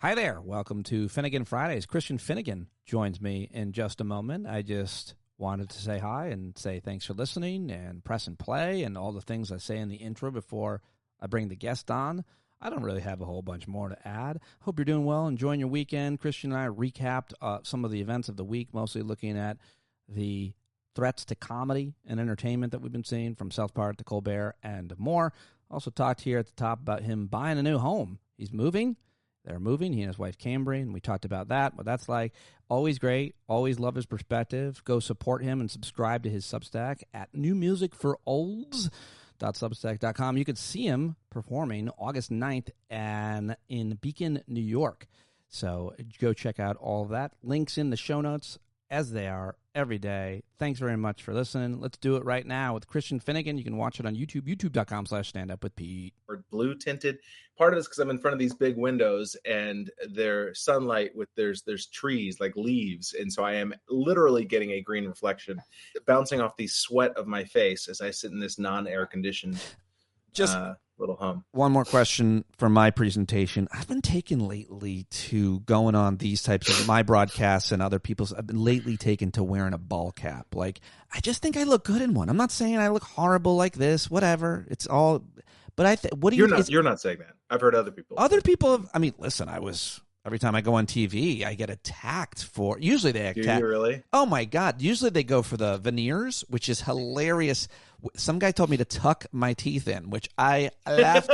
Hi there. Welcome to Finnegan Fridays. Christian Finnegan joins me in just a moment. I just wanted to say hi and say thanks for listening and press and play and all the things I say in the intro before I bring the guest on. I don't really have a whole bunch more to add. Hope you're doing well, enjoying your weekend. Christian and I recapped some of the events of the week, mostly looking at the threats to comedy and entertainment that we've been seeing from South Park to Colbert and more. Also talked here at the top about him buying a new home. He's moving. They're moving, he and his wife Cambry, and we talked about that, what that's like. Always great, always love his perspective. Go support him and subscribe to his Substack at newmusicforolds.substack.com. You could see him performing August 9th and in Beacon, New York. So go check out all of that. Links in the show notes, as they are every day. Thanks very much for listening. Let's do it right now with Christian Finnegan. You can watch it on YouTube, youtube.com/standupwithpete. Or blue tinted. Part of it's because I'm in front of these big windows and there's sunlight with there's trees like leaves. And so I am literally getting a green reflection bouncing off the sweat of my face as I sit in this non-air conditioned little hum. One more question for my presentation. I've been taken lately to going on these types of my broadcasts and other people's. I've been lately taken to wearing a ball cap. Like, I just think I look good in one. I'm not saying I look horrible like this, whatever. It's all, but what do you? You're not saying that. I've heard other people. Other people. I mean, listen, every time I go on TV, I get attacked for. Usually they attack. Do you really? Oh my God! Usually they go for the veneers, which is hilarious. Some guy told me to tuck my teeth in, which I laughed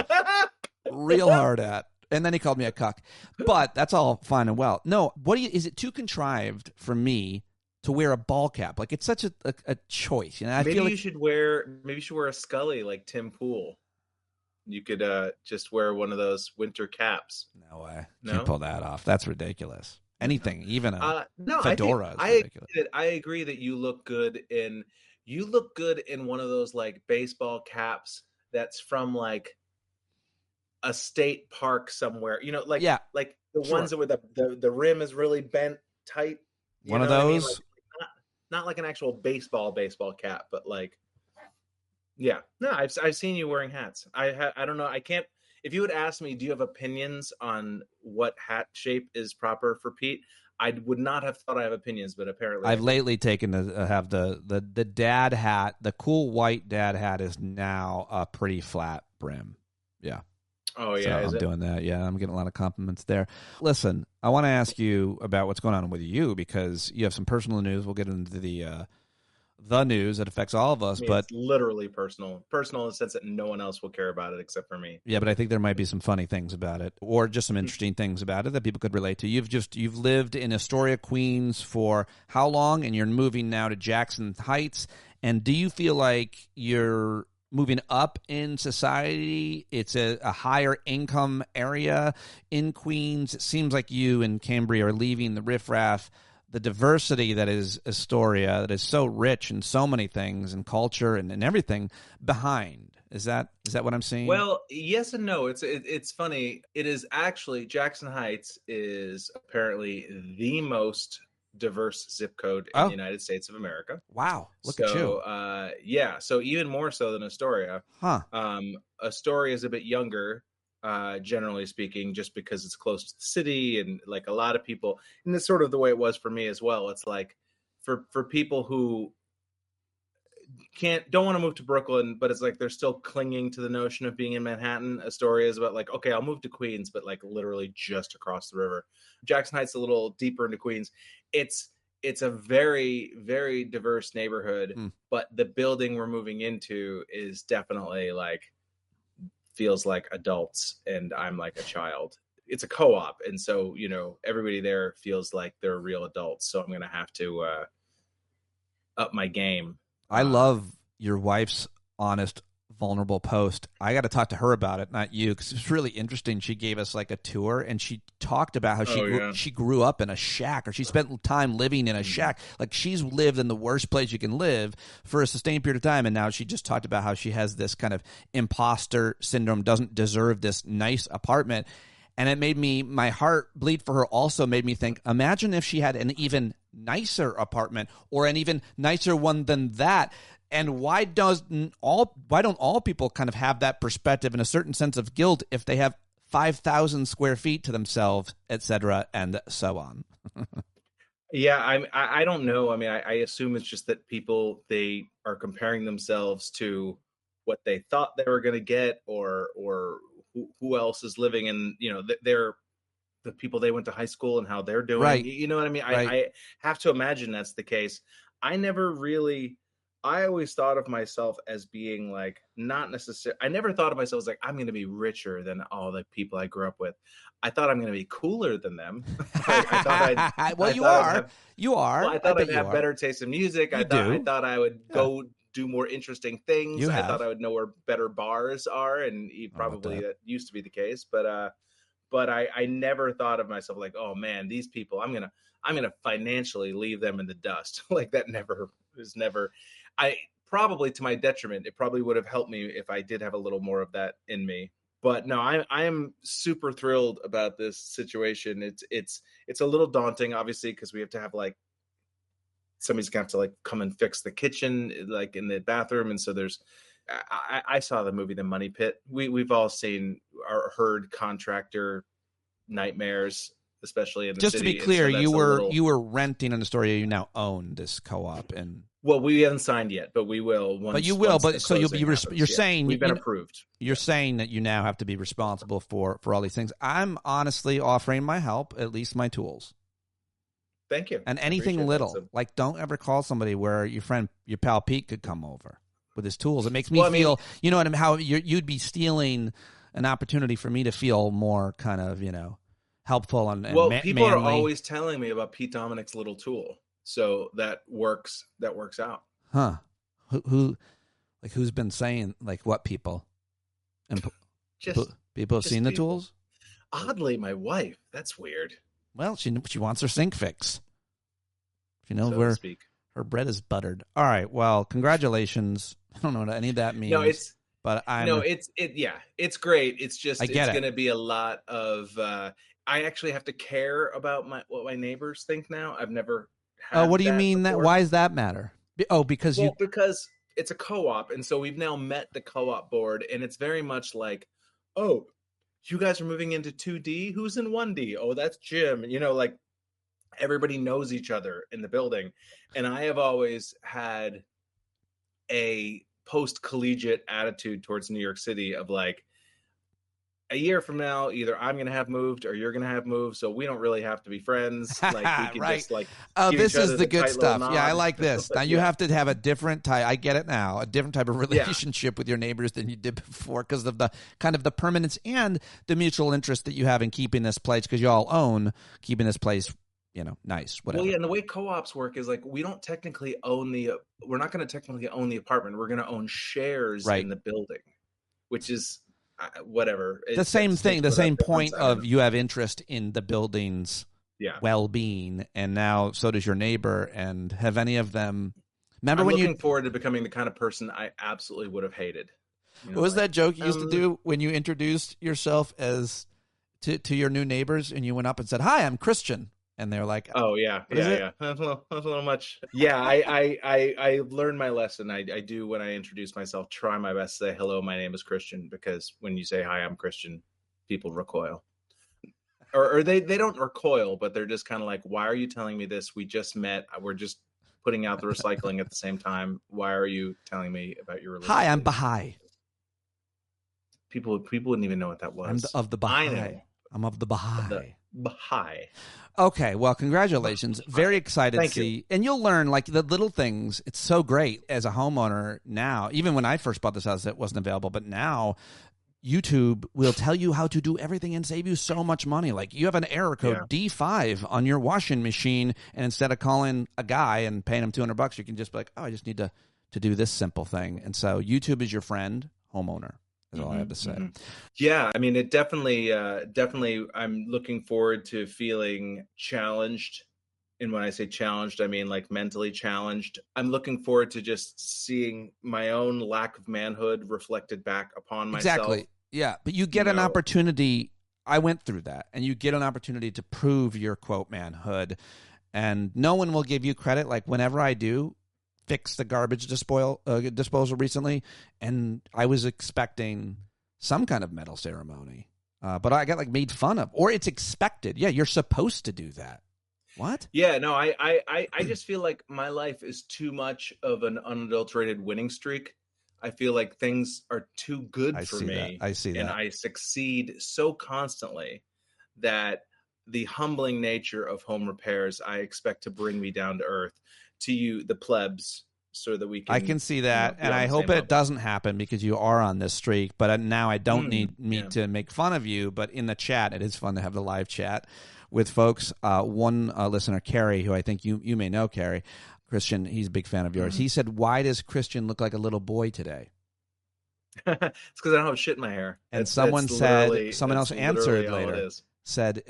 real hard at, and then he called me a cuck. But that's all fine and well. No, is it too contrived for me to wear a ball cap? Like, it's such a choice. You know, maybe you should wear a Scully like Tim Pool. You could just wear one of those winter caps. No way. Can't pull that off. That's ridiculous. Anything, even a fedora is ridiculous. I agree that you look good in one of those like baseball caps that's from like a state park somewhere. You know, like like the ones that with the rim is really bent tight. One of those. I mean? Like, not like an actual baseball cap, but like. Yeah, no, I've seen you wearing hats. I don't know. I can't. If you would ask me, do you have opinions on what hat shape is proper for Pete? I would not have thought I have opinions, but apparently I've lately taken to have the dad hat. The cool white dad hat is now a pretty flat brim. Yeah. Oh yeah, so I'm doing that. Yeah, I'm getting a lot of compliments there. Listen, I want to ask you about what's going on with you because you have some personal news. We'll get into the news that affects all of us, but it's literally personal in the sense that no one else will care about it except for me. Yeah, but I think there might be some funny things about it, or just some interesting things about it that people could relate to. You've lived in Astoria, Queens for how long, and you're moving now to Jackson Heights. And do you feel like you're moving up in society? It's a higher income area in Queens. It seems like you and Cambry are leaving the riffraff, the diversity that is Astoria, that is so rich in so many things and culture and everything behind. Is that what I'm seeing? Well, yes and no. It's funny. It is actually, Jackson Heights is apparently the most diverse zip code in the United States of America. Wow. Look at you. Yeah. So even more so than Astoria. Huh. Astoria is a bit younger. Generally speaking, just because it's close to the city and like a lot of people, and it's sort of the way it was for me as well. It's like for people who don't want to move to Brooklyn, but it's like they're still clinging to the notion of being in Manhattan. Astoria is about like, okay, I'll move to Queens, but like literally just across the river. Jackson Heights is a little deeper into Queens. It's a very, very diverse neighborhood, but the building we're moving into is definitely like feels like adults and I'm like a child. It's a co-op. And so, you know, everybody there feels like they're real adults. So I'm going to have to up my game. I love your wife's honest, vulnerable post. I got to talk to her about it, not you, because it's really interesting. She gave us like a tour and she talked about how she grew up in a shack, or she spent time living in a shack. Like she's lived in the worst place you can live for a sustained period of time. And now she just talked about how she has this kind of imposter syndrome, doesn't deserve this nice apartment. And it made my heart bleed for her. Also made me think, imagine if she had an even nicer apartment or an even nicer one than that. And why don't all people kind of have that perspective and a certain sense of guilt if they have 5,000 square feet to themselves, etc., and so on. Yeah, I don't know. I mean, I assume it's just that people, they are comparing themselves to what they thought they were going to get, or who else is living in, they're the people they went to high school and how they're doing. Right. You know what I mean? Right. I have to imagine that's the case. I always thought of myself as being like, not necessarily, I never thought of myself as like, I'm going to be richer than all the people I grew up with. I thought I'm going to be cooler than them. You are. Well, I thought I'd have better taste in music. I thought I would go do more interesting things. I thought I would know where better bars are, and probably that used to be the case. But I never thought of myself like, oh man, these people, I'm gonna financially leave them in the dust. Like that was never. I probably, to my detriment, it probably would have helped me if I did have a little more of that in me. But no, I am super thrilled about this situation. It's a little daunting, obviously, because we have to have like somebody's gonna have to like come and fix the kitchen, like in the bathroom, and so there's. I saw the movie The Money Pit. We've all seen or heard contractor nightmares, especially in the city. Just to be clear, so you were renting in the store. You now own this co-op, and we haven't signed yet, but we will. But you will. But so you'll be. You're saying we've been approved. You're saying that you now have to be responsible for all these things. I'm honestly offering my help, at least my tools. Thank you. And anything little, like don't ever call somebody where your pal Pete could come over with his tools. It makes me feel, you know what I mean? How you'd be stealing an opportunity for me to feel more kind of, helpful and people manly. Are always telling me about Pete Dominic's little tool, so that works out. Huh? Who's been saying like what people? And people have seen the tools. Oddly, my wife. That's weird. Well, she wants her sink fix. She knows so where her bread is buttered. All right. Well, congratulations. I don't know what any of that means. It's great. It's just it's going to be a lot of. I actually have to care about what my neighbors think now. I've never. What do you mean that? Why does that matter? Because it's a co-op, and so we've now met the co-op board, and it's very much like, oh, you guys are moving into 2D. Who's in 1D? Oh, that's Jim. Like everybody knows each other in the building, and I have always had a post-collegiate attitude towards New York City of like, a year from now, either I'm going to have moved or you're going to have moved, so we don't really have to be friends. Like we can just like. Oh, this is the good stuff. Yeah, I like this. Now you have to have a different type. I get it now. A different type of relationship with your neighbors than you did before because of the kind of the permanence and the mutual interest that you have in keeping this place because you all own keeping this place. Nice, whatever. Well, yeah, and the way co-ops work is like we're not going to technically own the apartment. We're going to own shares in the building, which is whatever. The same thing, the same point of you have interest in the building's well-being, and now so does your neighbor. And have any of them? Remember when looking forward to becoming the kind of person I absolutely would have hated. What was that joke you used to do when you introduced yourself as to your new neighbors and you went up and said, "Hi, I'm Christian." And they're like, "Oh yeah. That's a little much." Yeah, I learned my lesson. I do when I introduce myself, try my best to say, "Hello, my name is Christian," because when you say, "Hi, I'm Christian," people recoil, or they don't recoil, but they're just kind of like, "Why are you telling me this? We just met. We're just putting out the recycling at the same time. Why are you telling me about your religion?" Hi, I'm Baha'i. People wouldn't even know what that was. I'm of the Baha'i. I know. I'm of the Baha'i. Baha'i. Okay, well, congratulations. Very excited to see. You. And you'll learn, like, the little things. It's so great as a homeowner now. Even when I first bought this house, it wasn't available. But now, YouTube will tell you how to do everything and save you so much money. Like, you have an error code D5 on your washing machine, and instead of calling a guy and paying him $200, you can just be like, oh, I just need to do this simple thing. And so YouTube is your friend, homeowner. That's all I have to say. Yeah, I mean, it definitely, I'm looking forward to feeling challenged. And when I say challenged, I mean like mentally challenged. I'm looking forward to just seeing my own lack of manhood reflected back upon myself. Exactly. Yeah, but you get an opportunity. I went through that, and you get an opportunity to prove your quote manhood, and no one will give you credit. Like whenever I do fix the garbage disposal recently, and I was expecting some kind of medal ceremony. But I got like made fun of, or it's expected. Yeah, you're supposed to do that. What? Yeah, no, I just feel like my life is too much of an unadulterated winning streak. I feel like things are too good for me. I see that. And I succeed so constantly that the humbling nature of home repairs, I expect to bring me down to earth, to you, the plebs, so that we can. I can see that, and I hope it doesn't happen because you are on this streak. But now I don't need to make fun of you. But in the chat, it is fun to have the live chat with folks. One listener, Carrie, who I think you may know, Carrie, Christian, he's a big fan of yours. He said, "Why does Christian look like a little boy today?" It's because I don't have shit in my hair. And someone else answered later, said,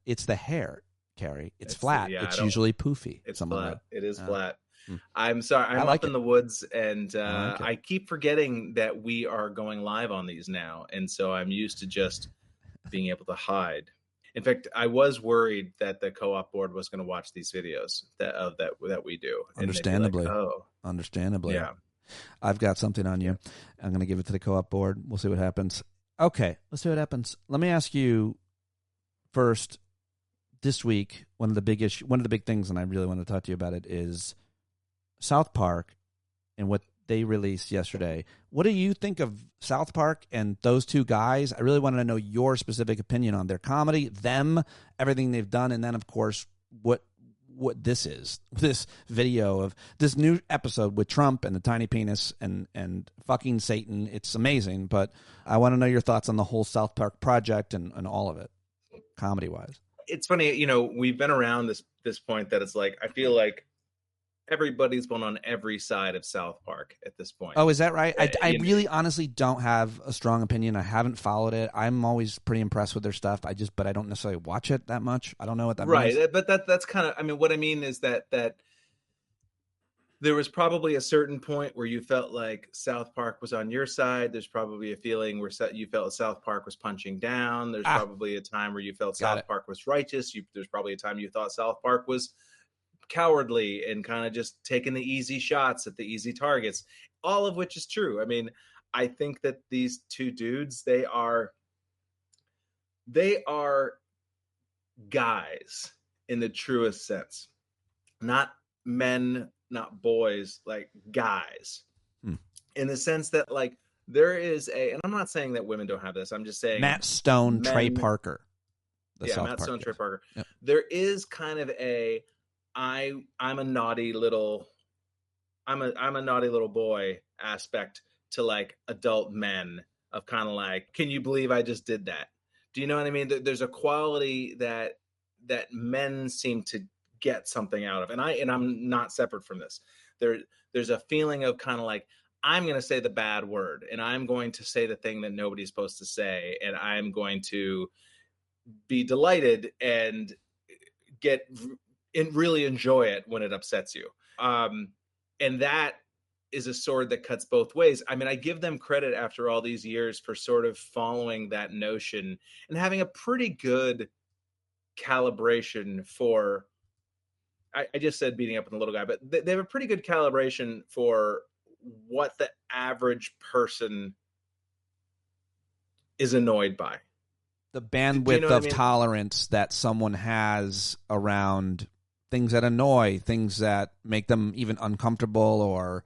"It's the hair, Carrie. It's flat. It's usually poofy." It's flat. It is flat. Hmm. I'm sorry. I'm like up in the woods, and I I keep forgetting that we are going live on these now, and so I'm used to just being able to hide. In fact, I was worried that the co-op board was going to watch these videos that we do. Understandably. Like, Understandably. Yeah. I've got something on you. I'm going to give it to the co-op board. We'll see what happens. Okay, let's see what happens. Let me ask you first. This week, one of the big things, and I really want to talk to you about it, is South Park and what they released yesterday. What do you think of South Park and those two guys? I really want to know your specific opinion on their comedy, them, everything they've done, and then, of course, what this is, this video of this new episode with Trump and the tiny penis and fucking Satan. It's amazing, but I want to know your thoughts on the whole South Park project and all of it, comedy-wise. It's funny, we've been around this point that it's like, I feel like everybody's been on every side of South Park at this point. Oh, is that right? I really honestly don't have a strong opinion. I haven't followed it. I'm always pretty impressed with their stuff. But I don't necessarily watch it that much. I don't know what that means. Right. But that's kind of, what I mean is that there was probably a certain point where you felt like South Park was on your side. There's probably a feeling where you felt South Park was punching down. There's probably a time where you felt South Park was righteous. There's probably a time you thought South Park was cowardly and kind of just taking the easy shots at the easy targets, all of which is true. I think that these two dudes, they are guys in the truest sense, not men, not boys, like guys, in the sense that like there is and I'm not saying that women don't have this. I'm just saying Matt Stone, Trey Parker. Matt Stone, Trey Parker. Yep. There is kind of I'm a naughty little boy aspect to like adult men of kind of like, can you believe I just did that? Do you know what I mean? There's a quality that men seem to get something out of, and I'm not separate from this. There's a feeling of kind of like, I'm going to say the bad word, and I'm going to say the thing that nobody's supposed to say, and I'm going to be delighted and really enjoy it when it upsets you. And that is a sword that cuts both ways. I give them credit after all these years for sort of following that notion and having a pretty good calibration for, I just said beating up on the little guy, but they have a pretty good calibration for what the average person is annoyed by. The bandwidth of tolerance that someone has around things that annoy, things that make them even uncomfortable or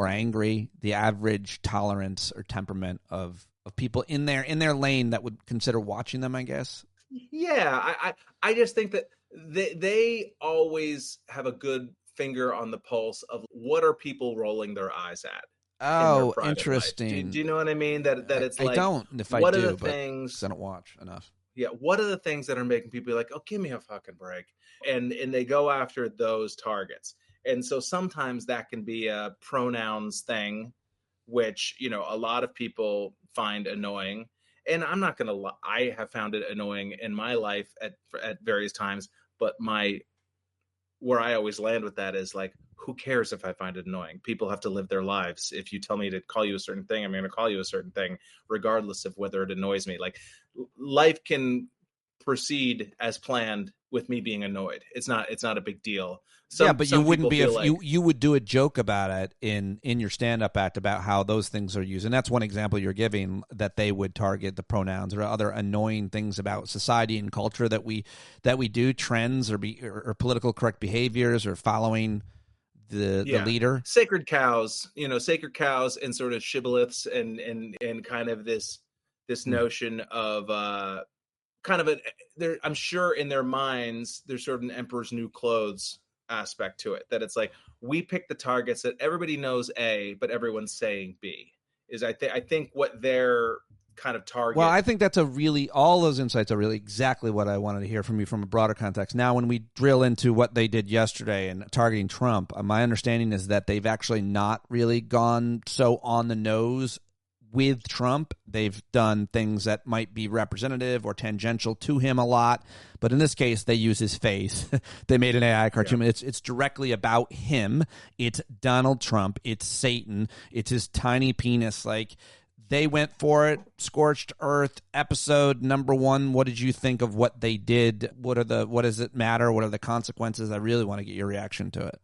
angry, the average tolerance or temperament of people in their lane that would consider watching them, I guess. Yeah, I just think that they always have a good finger on the pulse of what are people rolling their eyes at. Oh, interesting. Do you know what I mean? That it's like, I don't. If I what do, are the things I don't watch enough. Yeah, what are the things that are making people be like, oh, give me a fucking break, and they go after those targets. And so sometimes that can be a pronouns thing, which a lot of people find annoying. And I'm not gonna lie, I have found it annoying in my life at various times. But where I always land with that is like, who cares if I find it annoying? People have to live their lives. If you tell me to call you a certain thing, I'm going to call you a certain thing, regardless of whether it annoys me. Like, life can proceed as planned with me being annoyed. It's not a big deal. But you wouldn't be if like, you would do a joke about it in your stand-up act about how those things are used. And that's one example you're giving, that they would target the pronouns or other annoying things about society and culture that we do, trends or political correct behaviors or following the leader. Sacred cows and sort of shibboleths and kind of this notion of kind of I'm sure in their minds there's sort of an emperor's new clothes aspect to it, that it's like, we pick the targets that everybody knows A, but everyone's saying B. Is I think what they're kind of target. Well, I think that's all those insights are really exactly what I wanted to hear from you from a broader context. Now, when we drill into what they did yesterday and targeting Trump, my understanding is that they've actually not really gone so on the nose with Trump. They've done things that might be representative or tangential to him a lot, but in this case, they use his face. They made an AI cartoon. Yeah. It's directly about him. It's Donald Trump. It's Satan. It's his tiny penis. Like, they went for it. Scorched Earth episode number 1. What did you think of what they did? What does it matter? What are the consequences? I really want to get your reaction to it.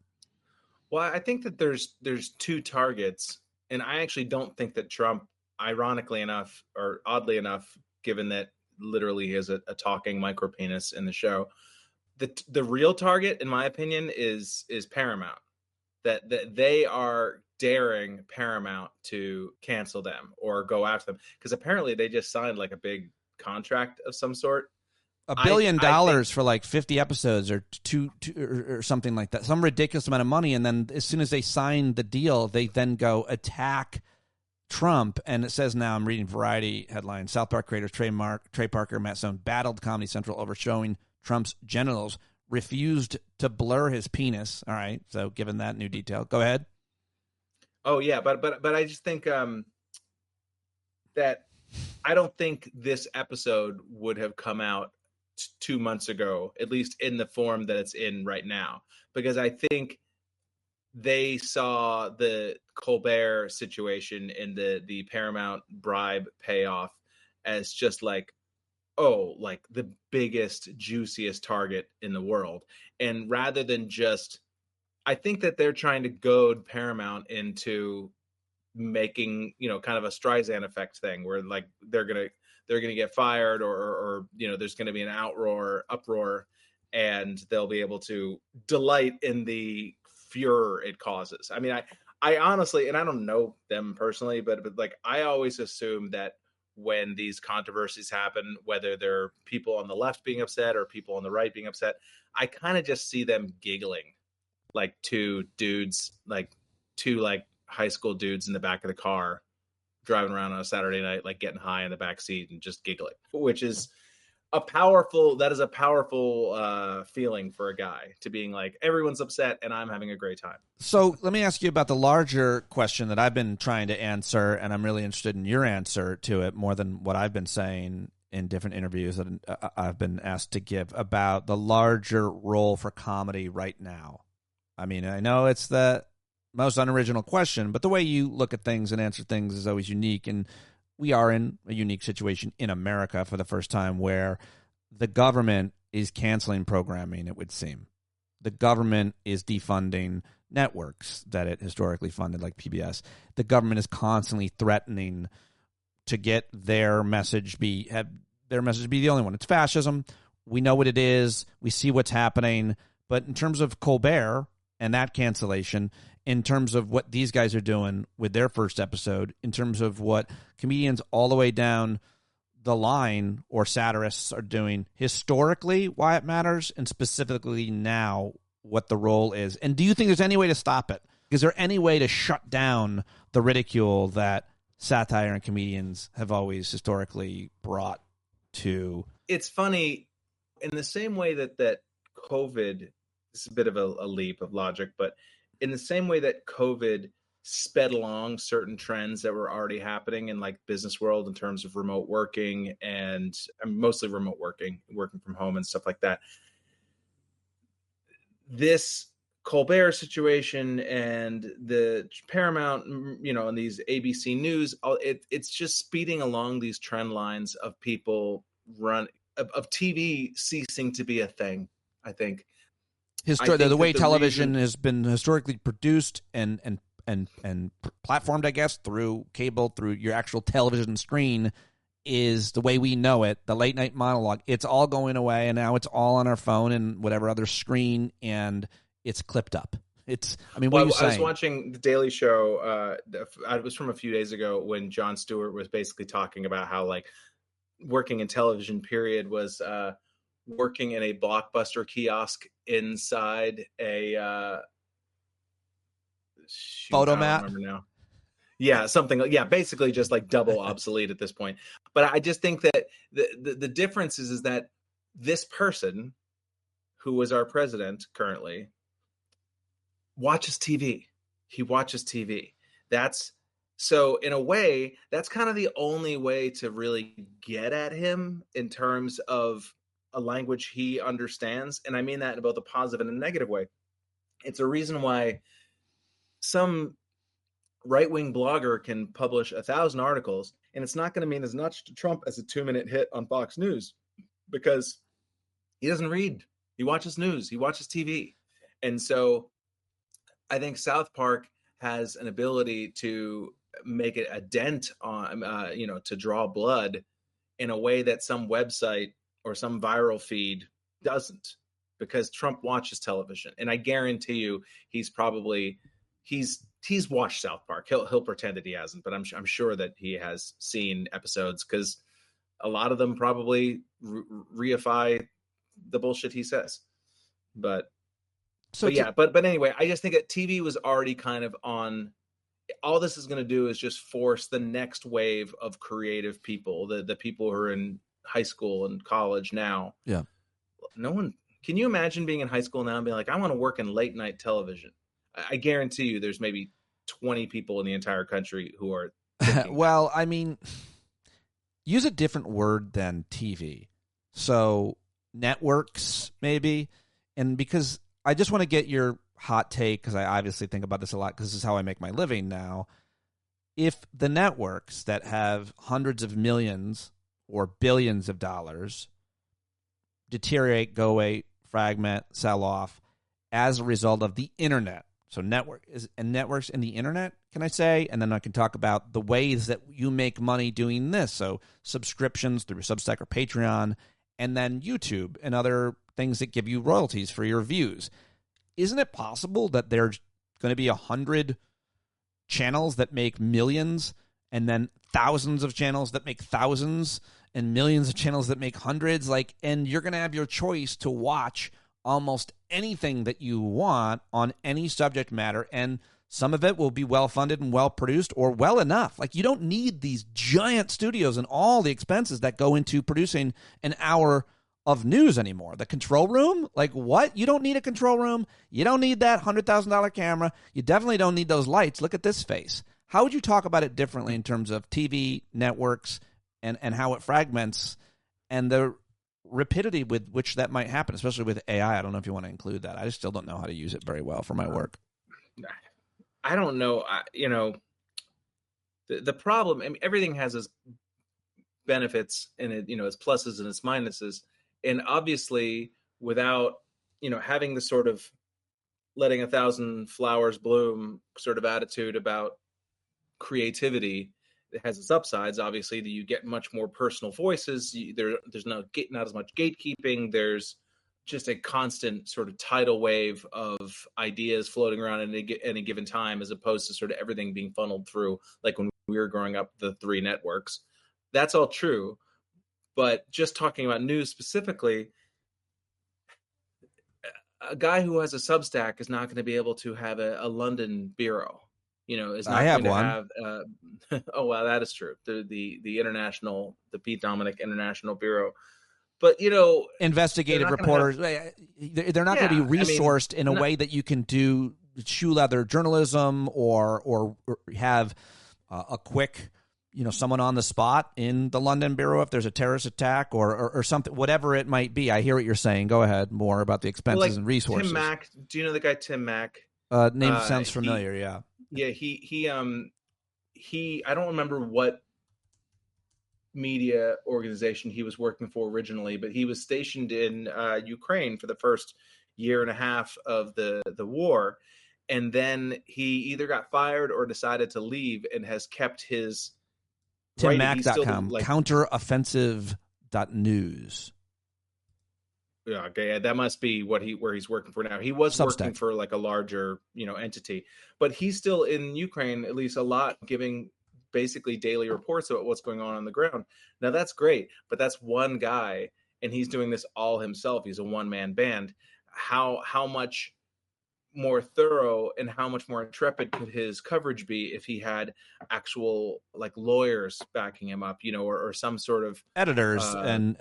Well, I think that there's 2 targets, and I actually don't think that Trump, ironically enough, or oddly enough, given that literally he has a talking micro penis in the show, the real target, in my opinion, is Paramount. That they are daring Paramount to cancel them or go after them, because apparently they just signed like a big contract of some sort. $1 billion for like 50 episodes or two or something like that, some ridiculous amount of money. And then as soon as they sign the deal, they then go attack Trump. And it says now, I'm reading Variety headline, South Park creators Trey Parker, Matt Stone battled Comedy Central over showing Trump's genitals, refused to blur his penis. All right, so given that new detail, go ahead. Oh yeah, but I just think that I don't think this episode would have come out 2 months ago, at least in the form that it's in right now, because I think they saw the Colbert situation and the Paramount bribe payoff as just like, oh, like the biggest, juiciest target in the world. And rather than just, I think that they're trying to goad Paramount into making, kind of a Streisand effect thing where like they're going to get fired or there's going to be an uproar, and they'll be able to delight in the furor it causes. I mean, I honestly, and I don't know them personally, but like I always assume that when these controversies happen, whether they're people on the left being upset or people on the right being upset, I kind of just see them giggling like two high school dudes in the back of the car driving around on a Saturday night, like getting high in the back seat and just giggling, which is a powerful feeling for a guy, to being like, everyone's upset and I'm having a great time. So let me ask you about the larger question that I've been trying to answer, and I'm really interested in your answer to it more than what I've been saying in different interviews that I've been asked to give about the larger role for comedy right now. I mean, I know it's the most unoriginal question, but the way you look at things and answer things is always unique, and we are in a unique situation in America for the first time where the government is canceling programming, it would seem. The government is defunding networks that it historically funded, like PBS. The government is constantly threatening to get their message be the only one. It's fascism. We know what it is. We see what's happening. But in terms of Colbert and that cancellation, in terms of what these guys are doing with their first episode, in terms of what comedians all the way down the line or satirists are doing historically, why it matters, and specifically now what the role is. And do you think there's any way to stop it? Is there any way to shut down the ridicule that satire and comedians have always historically brought to? It's funny, in the same way that COVID, this is a bit of a leap of logic, but in the same way that COVID sped along certain trends that were already happening in like business world in terms of remote working and mostly remote working from home and stuff like that. This Colbert situation and the Paramount, and these ABC News, it's just speeding along these trend lines of people of TV ceasing to be a thing. I think. The way television has been historically produced and platformed, I guess, through cable, through your actual television screen, is the way we know it. The late night monologue, it's all going away, and now it's all on our phone and whatever other screen, and it's clipped up. I was watching The Daily Show. It was from a few days ago when Jon Stewart was basically talking about how like working in television period was working in a Blockbuster kiosk inside a Photomat. I don't remember now. Yeah, something. Yeah, basically just like double obsolete at this point. But I just think that the difference is that this person, who was our president currently, watches TV. He watches TV. So in a way, that's kind of the only way to really get at him in terms of a language he understands. And I mean that in both a positive and a negative way. It's a reason why some right-wing blogger can publish 1,000 articles, and it's not going to mean as much to Trump as a 2-minute hit on Fox News, because he doesn't read. He watches news. He watches TV. And so I think South Park has an ability to make it a dent on, to draw blood in a way that some website or some viral feed doesn't, because Trump watches television. And I guarantee you he's watched South Park. He'll pretend that he hasn't, but I'm sure that he has seen episodes, because a lot of them probably reify the bullshit he says. But anyway, I just think that TV was already kind of on. All this is going to do is just force the next wave of creative people, the people who are in high school and college now. Yeah. No one, can you imagine being in high school now and being like, I want to work in late night television? I guarantee you there's maybe 20 people in the entire country who are well, I mean, use a different word than TV. So networks, maybe. And because I just want to get your hot take, because I obviously think about this a lot, because this is how I make my living now. If the networks that have hundreds of millions or billions of dollars deteriorate, go away, fragment, sell off as a result of the internet, so networks in the internet, can I say? And then I can talk about the ways that you make money doing this. So subscriptions through Substack or Patreon, and then YouTube and other things that give you royalties for your views. Isn't it possible that there's going to be 100 channels that make millions, and then thousands of channels that make thousands, and millions of channels that make hundreds? And you're going to have your choice to watch almost anything that you want on any subject matter, and some of it will be well-funded and well-produced, or well enough. You don't need these giant studios and all the expenses that go into producing an hour of news anymore. The control room? What? You don't need a control room. You don't need that $100,000 camera. You definitely don't need those lights. Look at this face. How would you talk about it differently in terms of TV, networks, and how it fragments, and the rapidity with which that might happen, especially with AI? I don't know if you want to include that. I just still don't know how to use it very well for my work. I don't know. The problem, I mean, everything has its benefits and its pluses and its minuses. And obviously, without, having the sort of letting 1,000 flowers bloom sort of attitude about creativity, it has its upsides. Obviously, that you get much more personal voices. There's not as much gatekeeping. There's just a constant sort of tidal wave of ideas floating around at any given time, as opposed to sort of everything being funneled through, like when we were growing up, the 3 networks. That's all true. But just talking about news specifically, a guy who has a Substack is not going to be able to have a London bureau. Is not I have going to one. have. Oh, well, that is true. The international, the Pete Dominic International Bureau. But investigative reporters, they're not going to be resourced in a way that you can do shoe leather journalism or have a quick, someone on the spot in the London bureau if there's a terrorist attack or something, whatever it might be. I hear what you're saying. Go ahead, more about the expenses and resources. Tim Mack, do you know the guy Tim Mack? Name sounds familiar. Yeah. Yeah, he I don't remember what media organization he was working for originally, but he was stationed in Ukraine for the first year and a half of the war. And then he either got fired or decided to leave and has kept his TimMack.com, counteroffensive.news. Yeah, okay, that must be where he's working for now. He was Substack. Working for like a larger, entity, but he's still in Ukraine, at least a lot, giving basically daily reports about what's going on the ground. Now that's great, but that's one guy, and he's doing this all himself. He's a one-man band. How much more thorough and how much more intrepid could his coverage be if he had actual like lawyers backing him up, or some sort of editors and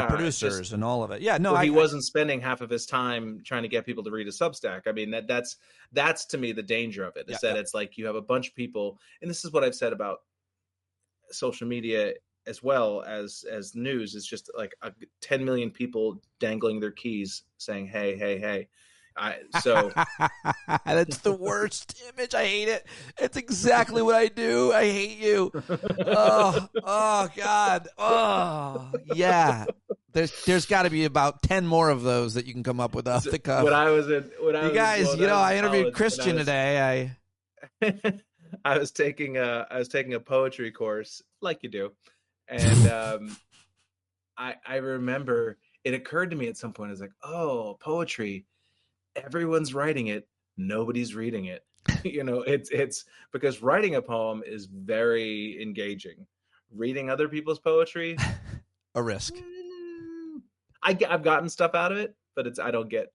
producers and all of it. Yeah, no, he wasn't spending half of his time trying to get people to read a Substack. I mean, that's to me the danger of it. Is that it's like you have a bunch of people, and this is what I've said about social media as well as news. It's just like 10 million people dangling their keys saying, hey, hey, hey. That's the worst image. I hate it. It's exactly what I do. I hate you. Oh God. Oh yeah. There's got to be about 10 more of those that you can come up with off the cuff. I interviewed Christian today. I was taking a poetry course, like you do, and I remember it occurred to me at some point. I was like, oh, poetry. Everyone's writing it, nobody's reading it. It's because writing a poem is very engaging. Reading other people's poetry, a risk. I've gotten stuff out of it, but I don't get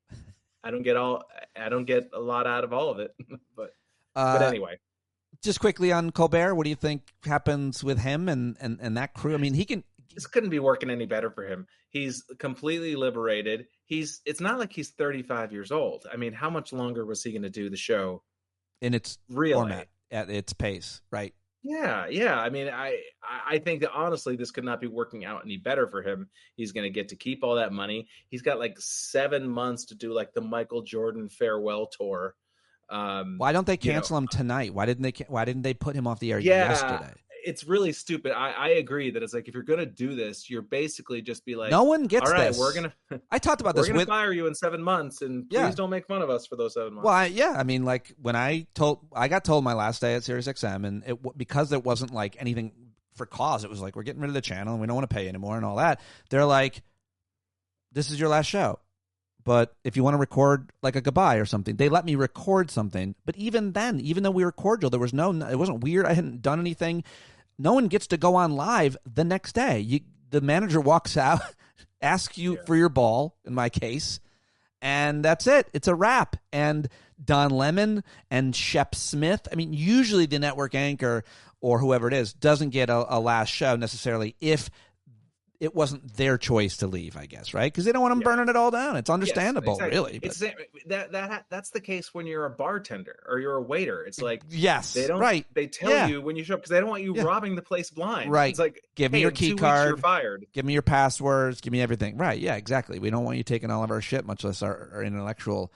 a lot out of all of it. but anyway, just quickly on Colbert, what do you think happens with him and that crew? I mean, this couldn't be working any better for him. He's completely liberated. It's not like he's 35 years old. I mean, how much longer was he going to do the show in its format at its pace? Right. Yeah. I mean, I think that honestly, this could not be working out any better for him. He's going to get to keep all that money. He's got like 7 months to do like the Michael Jordan farewell tour. Why don't they cancel him tonight? Why didn't they put him off the air yesterday? It's really stupid. I agree that it's like, if you're going to do this, you're basically just be like, no one gets all right, this. I talked about this. We're going to fire you in 7 months, and please don't make fun of us for those 7 months. Well, I mean, like when I got told my last day at SiriusXM, and because it wasn't like anything for cause, it was like, we're getting rid of the channel and we don't want to pay anymore and all that. They're like, this is your last show. But if you want to record like a goodbye or something, they let me record something. But even then, even though we were cordial, there was it wasn't weird. I hadn't done anything. No one gets to go on live the next day. The manager walks out, asks you for your ball, in my case, and that's it. It's a wrap. And Don Lemon and Shep Smith, I mean, usually the network anchor or whoever it is doesn't get a last show necessarily if it wasn't their choice to leave, I guess, right? Because they don't want them burning it all down. It's understandable, really. But that's the case when you're a bartender or you're a waiter. It's like, they don't. Right. They tell you when you show up because they don't want you robbing the place blind. Right. It's like, give me your key card. You're fired. Give me your passwords. Give me everything. Right. Yeah. Exactly. We don't want you taking all of our shit, much less our intellectual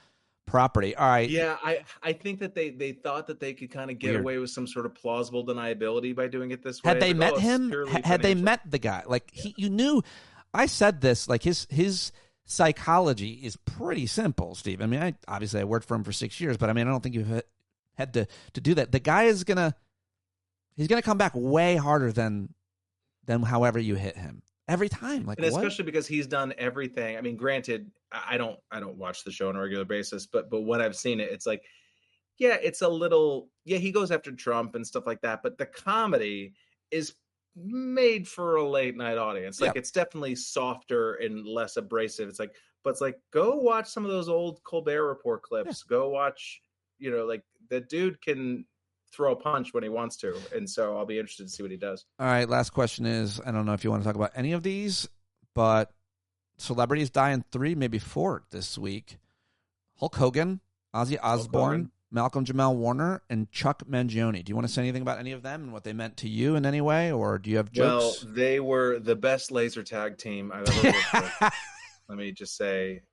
property. All right. Yeah, I think that they thought that they could kind of get away with some sort of plausible deniability by doing it this way. Had they met him? Had they met the guy? Like you knew. I said this. Like his psychology is pretty simple, Steve. I mean, I worked for him for 6 years, but I mean, I don't think you've had to do that. The guy is gonna come back way harder than however you hit him. Every time, like, and especially because he's done everything. I mean, granted, I don't watch the show on a regular basis, but when I've seen it, it's like, it's a little, he goes after Trump and stuff like that, but the comedy is made for a late night audience. Like, it's definitely softer and less abrasive. It's like, go watch some of those old Colbert Report clips. Go watch, like the dude can throw a punch when he wants to, and so I'll be interested to see what he does. All right, last question is, I don't know if you want to talk about any of these, but celebrities dying 3, maybe 4 this week. Hulk Hogan, Ozzy Osbourne, Malcolm Jamal Warner, and Chuck Mangione. Do you want to say anything about any of them and what they meant to you in any way, or do you have jokes? Well, they were the best laser tag team I've ever worked with. Let me just say.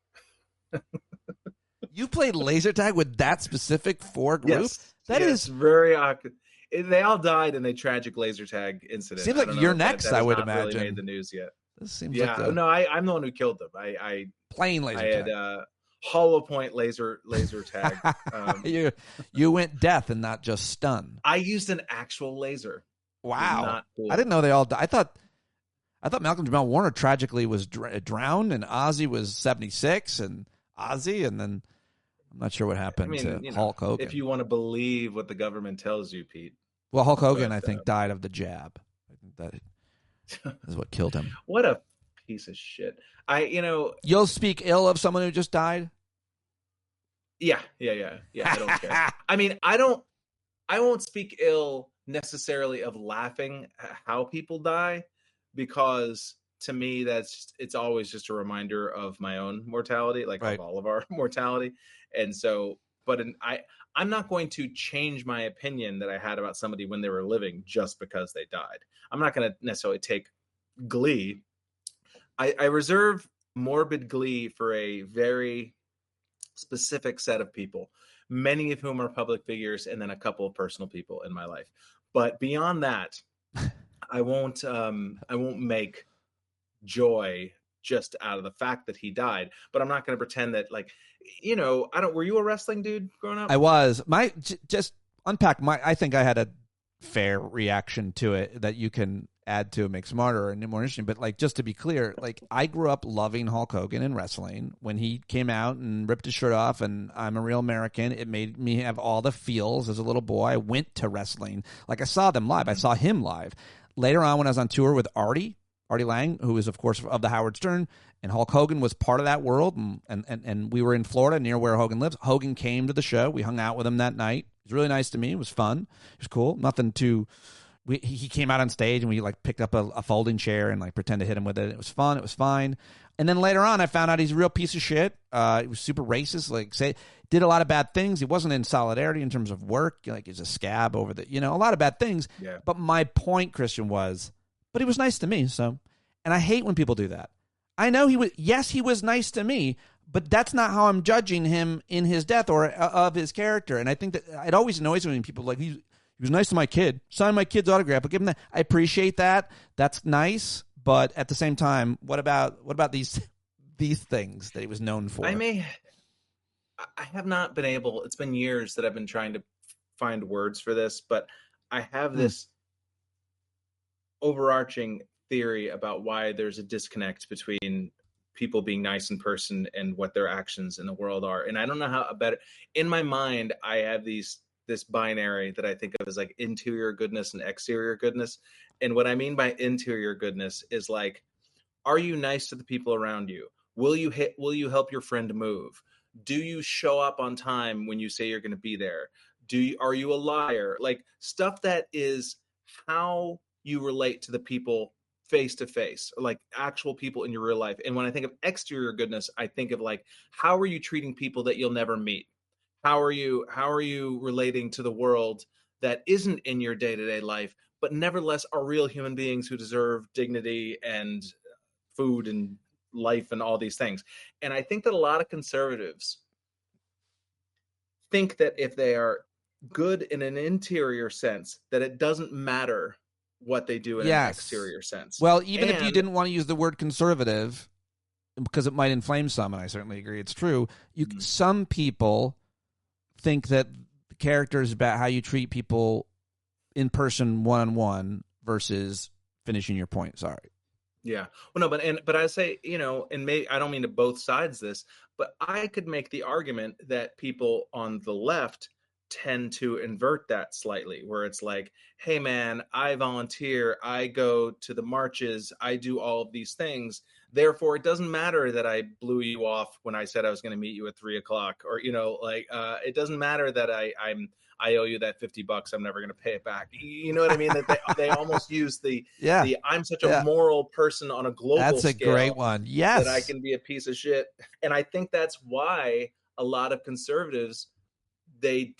You played laser tag with that specific 4 group? Yes. That is very awkward. They all died in a tragic laser tag incident. Seems like you're next, that I would not imagine. Really made the news yet. This seems yeah, like no, I'm the one who killed them. Plane laser tag. I had hollow point laser tag. You went death and not just stun. I used an actual laser. Wow, not cool. I didn't know they all died. I thought Malcolm Jamal Warner tragically was drowned, and Ozzy was 76, and Ozzy, and then I'm not sure what happened to Hulk Hogan. If you want to believe what the government tells you, Pete. Well, Hulk Hogan, I think, died of the jab. I think that is what killed him. What a piece of shit. You'll speak ill of someone who just died? Yeah. I don't care. I mean, I won't speak ill necessarily of laughing at how people die, because to me it's always just a reminder of my own mortality, like right. of all of our mortality. And so, I'm not going to change my opinion that I had about somebody when they were living just because they died. I'm not going to necessarily take glee. I reserve morbid glee for a very specific set of people, many of whom are public figures, and then a couple of personal people in my life. But beyond that, I won't make joy just out of the fact that he died. But I'm not going to pretend that, like, were you a wrestling dude growing up? I was. Just unpack I think I had a fair reaction to it that you can add to make smarter and more interesting. But like, just to be clear, like, I grew up loving Hulk Hogan and wrestling. When he came out and ripped his shirt off and I'm a real American, it made me have all the feels as a little boy. I went to wrestling. Like, I saw them live. I saw him live. Later on, when I was on tour with Artie Lang, who is, of course, of the Howard Stern, and Hulk Hogan was part of that world, and we were in Florida near where Hogan lives. Hogan came to the show. We hung out with him that night. It was really nice to me. It was fun. It was cool. Nothing too... He came out on stage and we like picked up a folding chair and like pretend to hit him with it. It was fun. It was fine. And then later on, I found out he's a real piece of shit. He was super racist. Like, did a lot of bad things. He wasn't in solidarity in terms of work. Like, he's a scab over a lot of bad things. Yeah. But my point, Christian, but he was nice to me. So, and I hate when people do that. I know he was nice to me, but that's not how I'm judging him in his death or of his character. And I think that it always annoys me when people like, he was nice to my kid, signed my kid's autograph, but give him that. I appreciate that. That's nice. But at the same time, what about these things that he was known for? I have not been able, it's been years that I've been trying to find words for this, but I have this overarching theory about why there's a disconnect between people being nice in person and what their actions in the world are. And I don't know how better, in my mind, I have this binary that I think of as like interior goodness and exterior goodness. And what I mean by interior goodness is like, are you nice to the people around you? Will you help your friend move? Do you show up on time when you say you're going to be there? Are you a liar? Like, stuff that is how you relate to the people face to face, like actual people in your real life. And when I think of exterior goodness, I think of like, how are you treating people that you'll never meet? How are you relating to the world that isn't in your day-to-day life, but nevertheless are real human beings who deserve dignity and food and life and all these things? And I think that a lot of conservatives think that if they are good in an interior sense, that it doesn't matter what they do in an exterior sense. Well, even if you didn't want to use the word conservative, because it might inflame some, and I certainly agree it's true, some people think that the character is about how you treat people in person, one-on-one, versus finishing your point. Sorry. Yeah. Well, no, but I say, and I don't mean to both sides this, but I could make the argument that people on the left tend to invert that slightly, where it's like, hey man, I volunteer, I go to the marches, I do all of these things, therefore it doesn't matter that I blew you off when I said I was going to meet you at 3:00, or it doesn't matter that I owe you that $50, I'm never going to pay it back. You know what I mean? That they almost use the I'm such a moral person on a global scale. That's a great one. Yes. That I can be a piece of shit. And I think that's why a lot of conservatives, they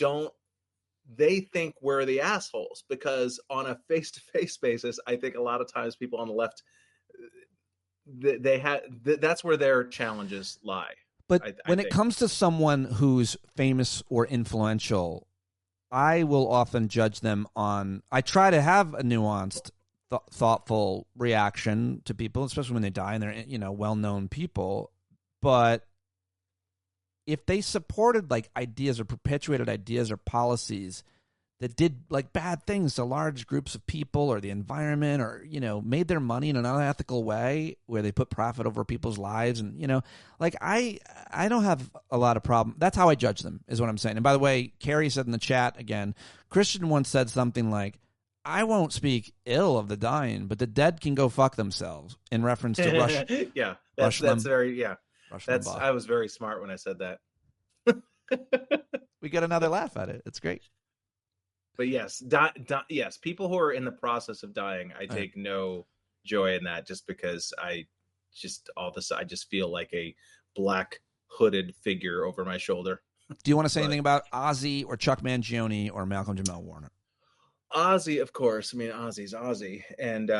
think we're the assholes, because on a face-to-face basis, I think a lot of times people on the left, that's where their challenges lie. But when it comes to someone who's famous or influential, I will often judge them on. I try to have a nuanced, thoughtful reaction to people, especially when they die and they're well-known people. But if they supported like ideas or perpetuated ideas or policies that did like bad things to large groups of people or the environment, or made their money in an unethical way where they put profit over people's lives, and like I don't have a lot of problem. That's how I judge them, is what I'm saying. And by the way, Carrie said in the chat again, Christian once said something like, I won't speak ill of the dying, but the dead can go fuck themselves, in reference to Rush. Yeah, that's very, yeah. Rush I was very smart when I said that. We get another laugh at it. It's great. But yes, yes, people who are in the process of dying, I take no joy in that, just because I just feel like a black hooded figure over my shoulder. Do you want to say anything about Ozzy or Chuck Mangione or Malcolm Jamal Warner? Ozzy, of course. I mean, Ozzy's Ozzy. And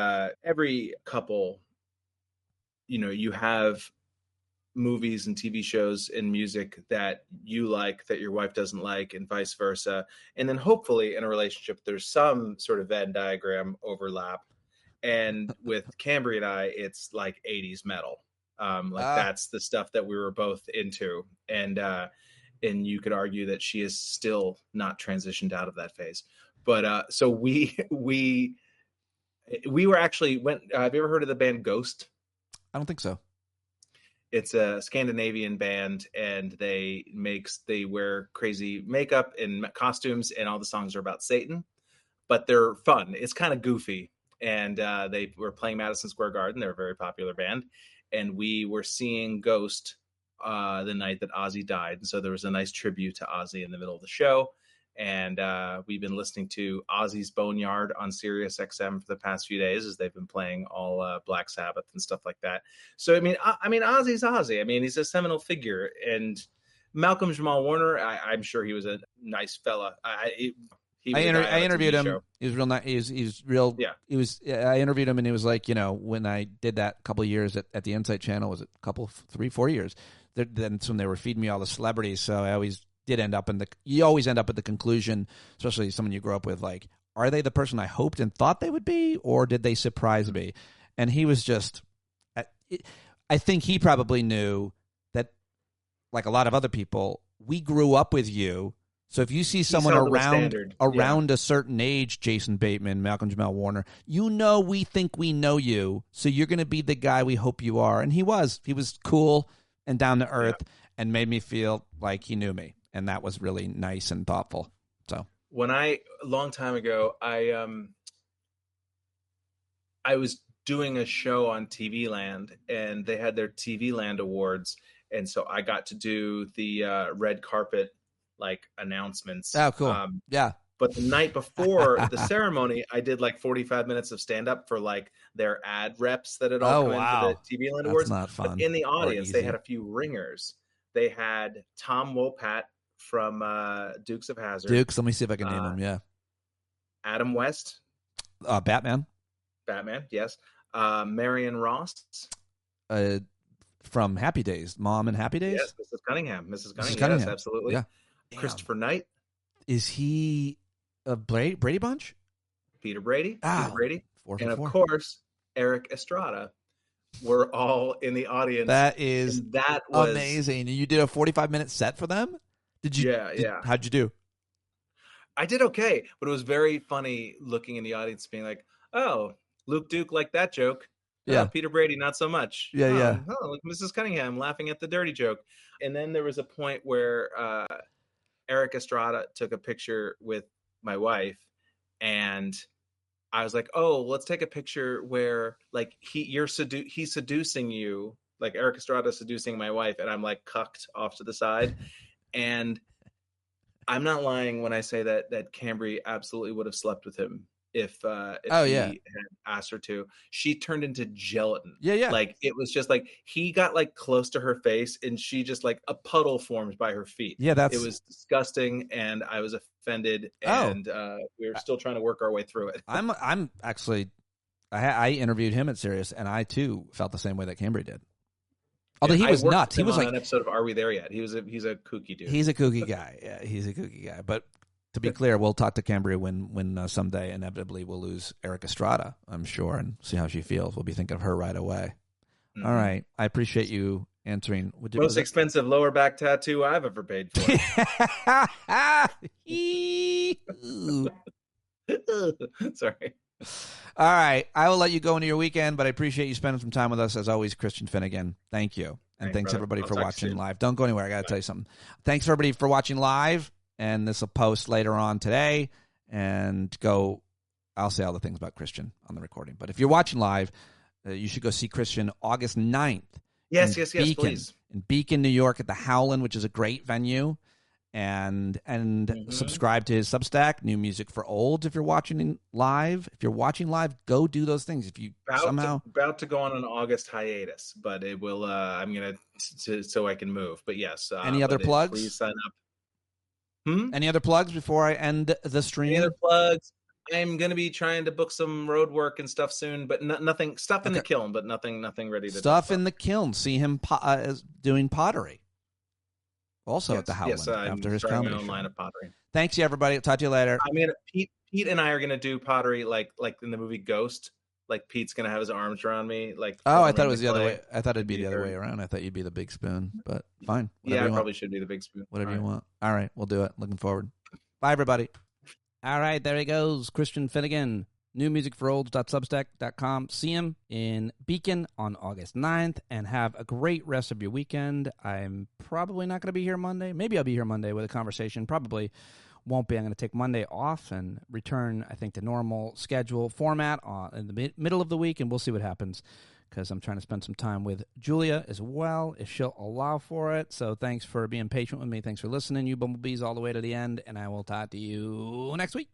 every couple, you have movies and TV shows and music that you like that your wife doesn't like, and vice versa. And then hopefully in a relationship, there's some sort of Venn diagram overlap. And with Cambry and I, it's like 80s metal. That's the stuff that we were both into. And you could argue that she is still not transitioned out of that phase. But so we were actually have you ever heard of the band Ghost? I don't think so. It's a Scandinavian band, and they wear crazy makeup and costumes, and all the songs are about Satan, but they're fun. It's kind of goofy. And they were playing Madison Square Garden. They're a very popular band. And we were seeing Ghost the night that Ozzy died. And so there was a nice tribute to Ozzy in the middle of the show. And we've been listening to Ozzy's Boneyard on Sirius XM for the past few days, as they've been playing all Black Sabbath and stuff like that. So I mean, Ozzy's Ozzy. I mean, he's a seminal figure. And Malcolm Jamal Warner, I'm sure he was a nice fella. I interviewed him. He was real nice. He's real. Yeah. I interviewed him, and he was like, when I did that a couple of years at the Insight Channel, was it 3-4 years? Then when they were feeding me all the celebrities, so I always did end up you always end up at the conclusion, especially someone you grew up with, like, are they the person I hoped and thought they would be, or did they surprise me? And he was just, I think he probably knew that, like a lot of other people, we grew up with you. So if you see someone around a certain age, Jason Bateman, Malcolm Jamal Warner, we think we know you, so you're going to be the guy we hope you are. And he was cool and down to earth, and made me feel like he knew me. And that was really nice and thoughtful. So a long time ago, I was doing a show on TV Land, and they had their TV Land Awards. And so I got to do the red carpet, like, announcements. Oh, cool. Yeah. But the night before the ceremony, I did like 45 minutes of stand up for like their ad reps that had all come in for the TV Land Awards. Not fun. But in the audience, they had a few ringers. They had Tom Wopat from Dukes of Hazzard. Dukes, let me see if I can name him. Yeah. Adam West. Batman, yes. Marion Ross. From Happy Days. Mom and Happy Days? Yes, Mrs. Cunningham. Yes, absolutely. Yeah. Christopher Knight. Is he a Brady Bunch? Peter Brady. Peter Brady. 4 for and 4. Of course, Eric Estrada. Were all in the audience. That was amazing. You did a 45-minute set for them? Did you? Yeah. How'd you do? I did okay, but it was very funny looking in the audience, being like, "Oh, Luke Duke liked that joke. Yeah. Peter Brady, not so much. Yeah. Oh, like Mrs. Cunningham laughing at the dirty joke." And then there was a point where Eric Estrada took a picture with my wife, and I was like, "Oh, let's take a picture where like he's seducing you, like Eric Estrada seducing my wife," and I'm like cucked off to the side. And I'm not lying when I say that Cambry absolutely would have slept with him if he had asked her to. She turned into gelatin. Yeah. Like, it was just like he got like close to her face, and she just like a puddle formed by her feet. Yeah, it was disgusting, and I was offended, and we were still trying to work our way through it. I'm actually, I interviewed him at Sirius, and I too felt the same way that Cambry did. Although he was nuts. He was like an episode of Are We There Yet? He's a kooky dude. He's a kooky guy. Yeah, he's a kooky guy. But To be clear, we'll talk to Cambria when someday inevitably we'll lose Eric Estrada, I'm sure, and see how she feels. We'll be thinking of her right away. Mm-hmm. All right. I appreciate you answering. Most expensive lower back tattoo I've ever paid for. Sorry. All right. I will let you go into your weekend, but I appreciate you spending some time with us. As always, Christian Finnegan. Thank you. And thanks everybody for watching live. Don't go anywhere. I got to tell you something. Thanks everybody for watching live. And this will post later on today. And I'll say all the things about Christian on the recording. But if you're watching live, you should go see Christian August 9th. Yes, please. In Beacon, New York at the Howlin', which is a great venue. And subscribe to his Substack, New Music for Olds. If you're watching live, go do those things. If you about to go on an August hiatus, but it will. I'm gonna so I can move. But yes. Any other plugs? Please sign up. Any other plugs before I end the stream? Any other plugs? I'm gonna be trying to book some road work and stuff soon, but nothing. Stuff in the kiln, but nothing ready to. Stuff in the kiln. See him doing pottery. Also at the Howlin' after his comedy show. Line of pottery. Thanks, everybody. I'll talk to you later. I mean, Pete and I are gonna do pottery like in the movie Ghost. Like Pete's gonna have his arms around me. Like I thought it was the other way. I thought it'd be the other way around. I thought you'd be the big spoon, but fine. Yeah, I probably should be the big spoon. Whatever you want. All right, we'll do it. Looking forward. Bye, everybody. All right, there he goes, Christian Finnegan. newmusicforolds.substack.com. See him in Beacon on August 9th, and have a great rest of your weekend. I'm probably not going to be here Monday. Maybe I'll be here Monday with a conversation. Probably won't be. I'm going to take Monday off and return, I think, to normal schedule format in the middle of the week, and we'll see what happens, because I'm trying to spend some time with Julia as well, if she'll allow for it. So thanks for being patient with me. Thanks for listening, you bumblebees, all the way to the end, and I will talk to you next week.